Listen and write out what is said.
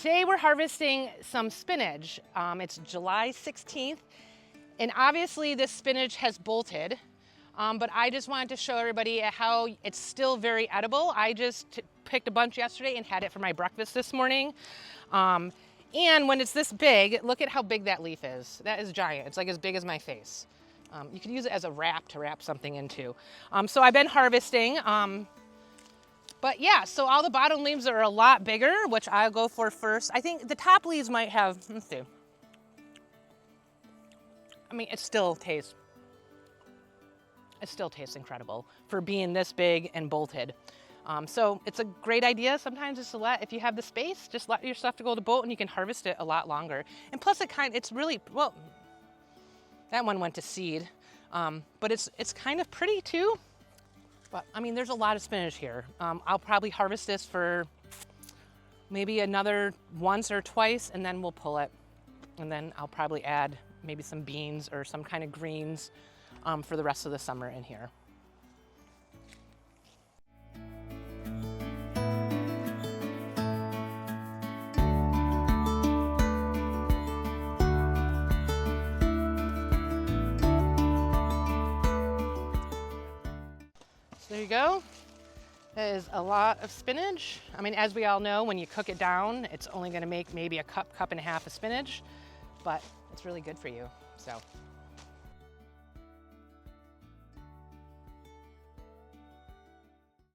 Today we're harvesting some spinach. It's July 16th, and obviously this spinach has bolted, but I just wanted to show everybody how it's still very edible. I just picked a bunch yesterday and had it for my breakfast this morning. And when it's this big, look at how big that leaf is. That is giant. It's like as big as my face. You could use it as a wrap to wrap something into. So I've been harvesting. But yeah, so all the bottom leaves are a lot bigger, which I'll go for first. I think the top leaves might have, let's see. I mean, it still tastes incredible for being this big and bolted. So it's a great idea sometimes just to if you have the space, just let your stuff to go to bolt and you can harvest it a lot longer. And plus it's really, well, that one went to seed, but it's kind of pretty too. But I mean, there's a lot of spinach here. I'll probably harvest this for maybe another once or twice, and then we'll pull it. And then I'll probably add maybe some beans or some kind of greens for the rest of the summer in here. There you go. That is a lot of spinach. I mean, as we all know, when you cook it down, it's only gonna make maybe a cup and a half of spinach, but it's really good for you, so.